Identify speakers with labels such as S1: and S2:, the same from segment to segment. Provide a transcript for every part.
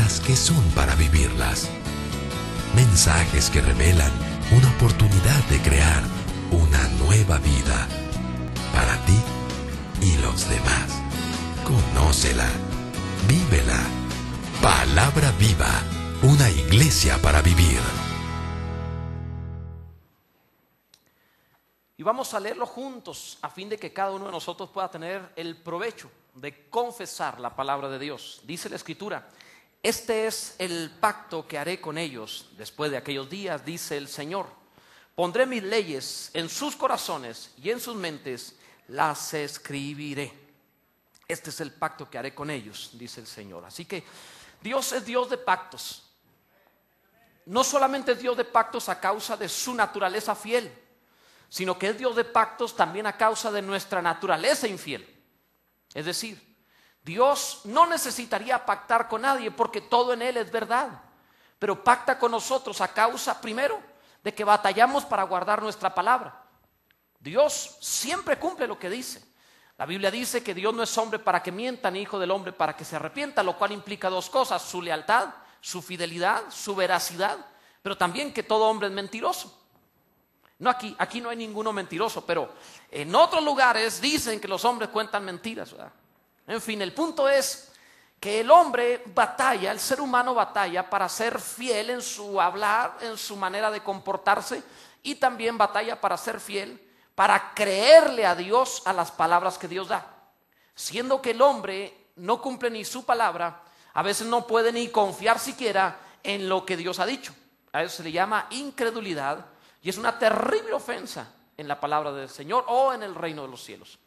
S1: palabras que son para vivirlas. Mensajes que revelan una oportunidad de crear una nueva vida para ti y los demás. Conócela, vívela. Palabra viva, una iglesia para vivir.
S2: Y vamos a leerlo juntos a fin de que cada uno de nosotros pueda tener el provecho de confesar la palabra de Dios. Dice la Escritura: este es el pacto que haré con ellos después de aquellos días, dice el Señor. Pondré mis leyes en sus corazones y en sus mentes las escribiré. Este es el pacto que haré con ellos, dice el Señor. Así que Dios es Dios de pactos. No solamente es Dios de pactos a causa de su naturaleza fiel, sino que es Dios de pactos también a causa de nuestra naturaleza infiel. Es decir, Dios no necesitaría pactar con nadie porque todo en Él es verdad, pero pacta con nosotros a causa, primero, de que batallamos para guardar nuestra palabra. Dios siempre cumple lo que dice. La Biblia dice que Dios no es hombre para que mienta, ni hijo del hombre para que se arrepienta, lo cual implica dos cosas: su lealtad, su fidelidad, su veracidad, pero también que todo hombre es mentiroso. No, aquí no hay ninguno mentiroso, pero en otros lugares dicen que los hombres cuentan mentiras, ¿verdad? En fin, el punto es que el hombre batalla, el ser humano batalla para ser fiel en su hablar, en su manera de comportarse, y también batalla para ser fiel, para creerle a Dios a las palabras que Dios da. Siendo que el hombre no cumple ni su palabra, a veces no puede ni confiar siquiera en lo que Dios ha dicho. A eso se le llama incredulidad. Y es una terrible ofensa en la palabra del Señor o en el reino de los cielos.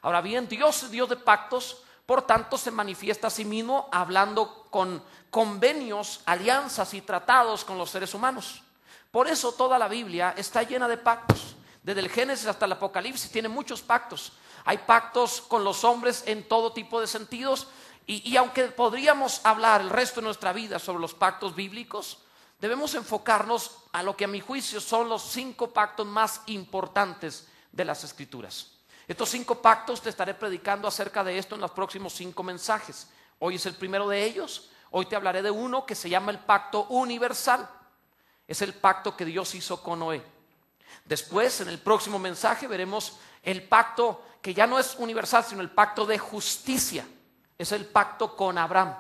S2: Ahora bien, Dios es Dios de pactos, por tanto se manifiesta a sí mismo hablando con convenios, alianzas y tratados con los seres humanos. Por eso toda la Biblia está llena de pactos. Desde el Génesis hasta el Apocalipsis tiene muchos pactos. Hay pactos con los hombres en todo tipo de sentidos. Y aunque podríamos hablar el resto de nuestra vida sobre los pactos bíblicos, debemos enfocarnos a lo que a mi juicio son los 5 pactos más importantes de las Escrituras. Estos 5 pactos te estaré predicando acerca de esto en los próximos 5 mensajes. Hoy es el primero de ellos. Hoy te hablaré de uno que se llama el pacto universal. Es el pacto que Dios hizo con Noé. Después, en el próximo mensaje, veremos el pacto que ya no es universal, sino el pacto de justicia. Es el pacto con Abraham.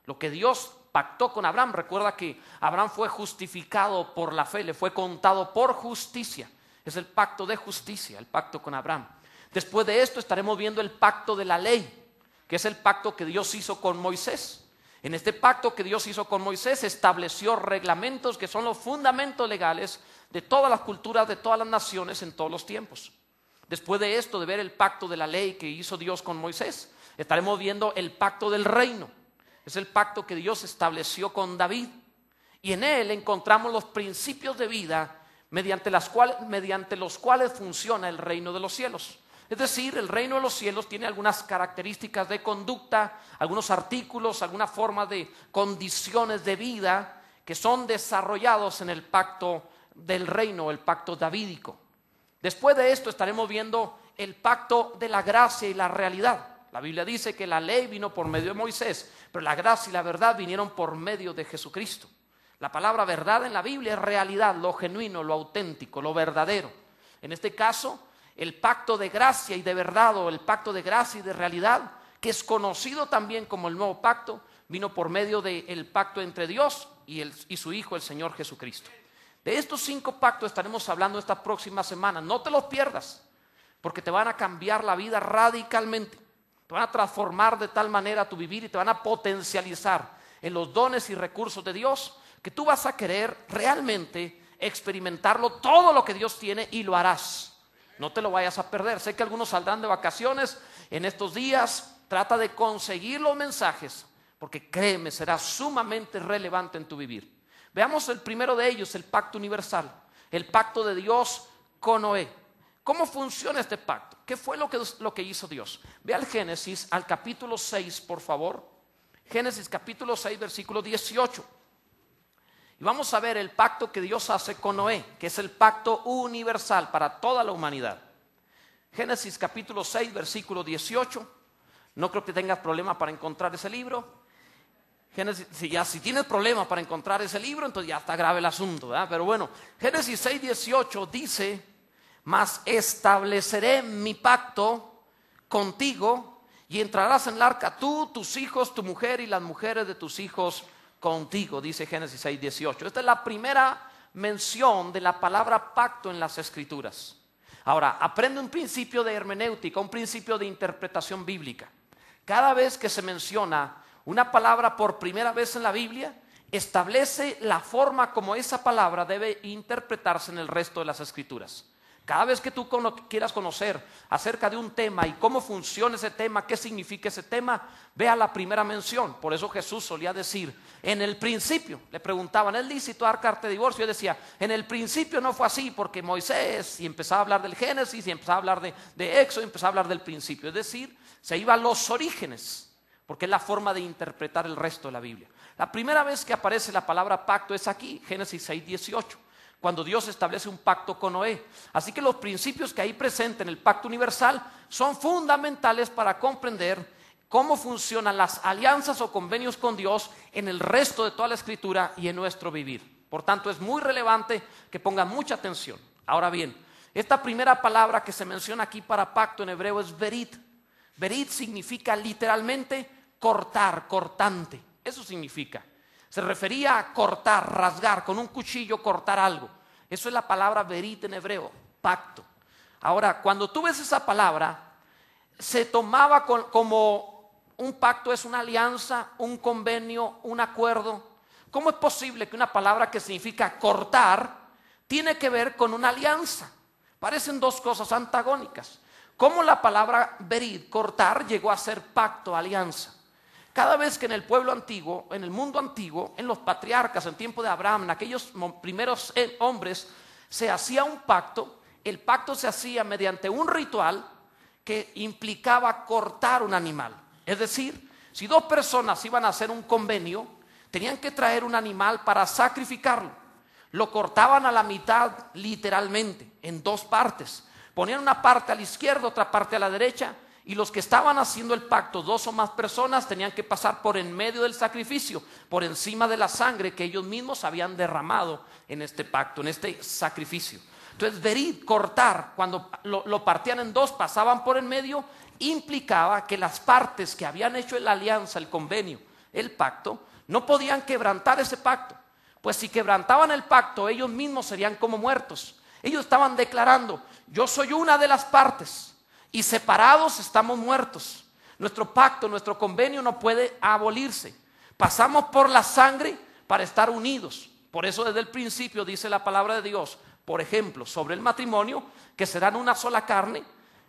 S2: Lo que Dios pactó con Abraham. Recuerda que Abraham fue justificado por la fe, le fue contado por justicia. Es el pacto de justicia, el pacto con Abraham. Después de esto estaremos viendo el pacto de la ley, que es el pacto que Dios hizo con Moisés. En este pacto que Dios hizo con Moisés estableció reglamentos que son los fundamentos legales de todas las culturas, de todas las naciones en todos los tiempos. Después de esto, de ver el pacto de la ley que hizo Dios con Moisés, estaremos viendo el pacto del reino. Es el pacto que Dios estableció con David. Y en él encontramos los principios de vida mediante los cuales funciona el reino de los cielos. Es decir, el reino de los cielos tiene algunas características de conducta, algunos artículos, algunas formas de condiciones de vida que son desarrollados en el pacto del reino, el pacto davídico. Después de esto estaremos viendo el pacto de la gracia y la realidad. La Biblia dice que la ley vino por medio de Moisés, pero la gracia y la verdad vinieron por medio de Jesucristo. La palabra verdad en la Biblia es realidad, lo genuino, lo auténtico, lo verdadero. En este caso, el pacto de gracia y de verdad, o el pacto de gracia y de realidad, que es conocido también como el nuevo pacto, vino por medio del pacto entre Dios y su Hijo, el Señor Jesucristo. De estos 5 pactos estaremos hablando esta próxima semana. No te los pierdas, porque te van a cambiar la vida radicalmente. Te van a transformar de tal manera tu vivir y te van a potencializar en los dones y recursos de Dios, que tú vas a querer realmente experimentarlo, todo lo que Dios tiene, y lo harás. No te lo vayas a perder. Sé que algunos saldrán de vacaciones en estos días. Trata de conseguir los mensajes, porque créeme, será sumamente relevante en tu vivir. Veamos el primero de ellos, el pacto universal, el pacto de Dios con Noé. ¿Cómo funciona este pacto? ¿Qué fue lo que hizo Dios? Ve al Génesis, al capítulo 6, por favor. Génesis capítulo 6, versículo 18. Y vamos a ver el pacto que Dios hace con Noé, que es el pacto universal para toda la humanidad. Génesis capítulo 6, versículo 18. No creo que tengas problema para encontrar ese libro. Génesis, si tienes problemas para encontrar ese libro, entonces ya está grave el asunto, ¿verdad? Pero bueno, Génesis 6:18 dice: mas estableceré mi pacto contigo y entrarás en el arca tú, tus hijos, tu mujer y las mujeres de tus hijos contigo, dice Génesis 6:18. Esta es la primera mención de la palabra pacto en las Escrituras. Ahora, aprende un principio de hermenéutica, un principio de interpretación bíblica. Cada vez que se menciona una palabra por primera vez en la Biblia, establece la forma como esa palabra debe interpretarse en el resto de las Escrituras. Cada vez que tú quieras conocer acerca de un tema y cómo funciona ese tema, qué significa ese tema, vea la primera mención. Por eso Jesús solía decir: en el principio, le preguntaban, ¿es lícito dar carta de divorcio? Y decía: en el principio no fue así, porque Moisés, y empezaba a hablar del Génesis, y empezaba a hablar de Éxodo, y empezaba a hablar del principio. Es decir, se iba a los orígenes, porque es la forma de interpretar el resto de la Biblia. La primera vez que aparece la palabra pacto es aquí, Génesis 6:18. Cuando Dios establece un pacto con Noé. Así que los principios que ahí presenten en el pacto universal son fundamentales para comprender cómo funcionan las alianzas o convenios con Dios en el resto de toda la Escritura y en nuestro vivir. Por tanto, es muy relevante que pongan mucha atención. Ahora bien, esta primera palabra que se menciona aquí para pacto en hebreo es berit. Berit significa literalmente cortar, cortante. Eso significa. Se refería a cortar, rasgar, con un cuchillo cortar algo. Eso es la palabra berit en hebreo, pacto. Ahora, cuando tú ves esa palabra, se tomaba como un pacto es una alianza, un convenio, un acuerdo. ¿Cómo es posible que una palabra que significa cortar tiene que ver con una alianza? Parecen dos cosas antagónicas. ¿Cómo la palabra berit, cortar, llegó a ser pacto, alianza? Cada vez que en el pueblo antiguo, en el mundo antiguo, en los patriarcas, en tiempo de Abraham, en aquellos primeros hombres, se hacía un pacto, el pacto se hacía mediante un ritual que implicaba cortar un animal. Es decir, si dos personas iban a hacer un convenio, tenían que traer un animal para sacrificarlo. Lo cortaban a la mitad, literalmente, en dos partes. Ponían una parte a la izquierda, otra parte a la derecha. Y los que estaban haciendo el pacto, dos o más personas, tenían que pasar por en medio del sacrificio, por encima de la sangre que ellos mismos habían derramado en este pacto, en este sacrificio. Entonces, berit, cortar, cuando lo partían en dos, pasaban por en medio, implicaba que las partes que habían hecho la alianza, el convenio, el pacto, no podían quebrantar ese pacto. Pues si quebrantaban el pacto, ellos mismos serían como muertos. Ellos estaban declarando: yo soy una de las partes. Y separados estamos muertos. Nuestro pacto, nuestro convenio no puede abolirse. Pasamos por la sangre para estar unidos. Por eso desde el principio dice la palabra de Dios, por ejemplo, sobre el matrimonio, que serán una sola carne,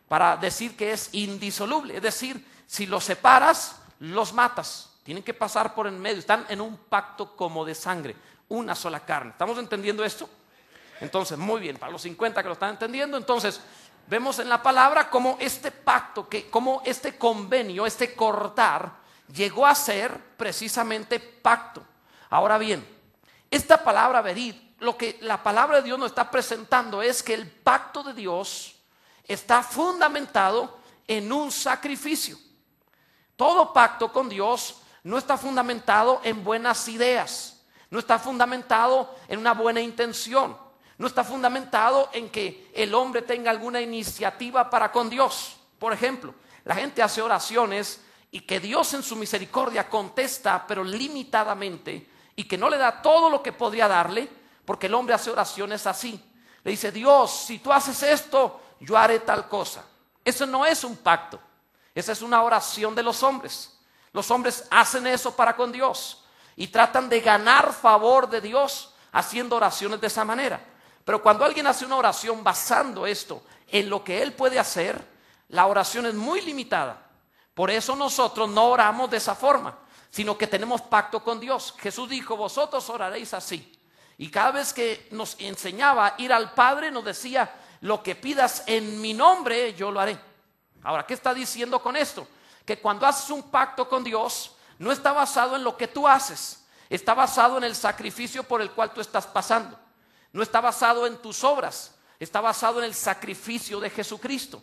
S2: para decir que es indisoluble. Es decir, si los separas, los matas. Tienen que pasar por en medio. Están en un pacto como de sangre, una sola carne. ¿Estamos entendiendo esto? Entonces, muy bien, para los 50 que lo están entendiendo, entonces vemos en la palabra cómo este pacto, cómo este convenio, este cortar, llegó a ser precisamente pacto. Ahora bien, esta palabra berit, lo que la palabra de Dios nos está presentando es que el pacto de Dios está fundamentado en un sacrificio. Todo pacto con Dios no está fundamentado en buenas ideas, no está fundamentado en una buena intención. No está fundamentado en que el hombre tenga alguna iniciativa para con Dios. Por ejemplo, la gente hace oraciones y que Dios en su misericordia contesta, pero limitadamente, y que no le da todo lo que podría darle, porque el hombre hace oraciones así. Le dice: Dios, si tú haces esto, yo haré tal cosa. Eso no es un pacto. Esa es una oración de los hombres. Los hombres hacen eso para con Dios y tratan de ganar favor de Dios haciendo oraciones de esa manera. Pero cuando alguien hace una oración basando esto en lo que él puede hacer, la oración es muy limitada. Por eso nosotros no oramos de esa forma, sino que tenemos pacto con Dios. Jesús dijo: vosotros oraréis así. Y cada vez que nos enseñaba a ir al Padre, nos decía: lo que pidas en mi nombre, yo lo haré. Ahora, ¿qué está diciendo con esto? Que cuando haces un pacto con Dios, no está basado en lo que tú haces, está basado en el sacrificio por el cual tú estás pasando. No está basado en tus obras, está basado en el sacrificio de Jesucristo.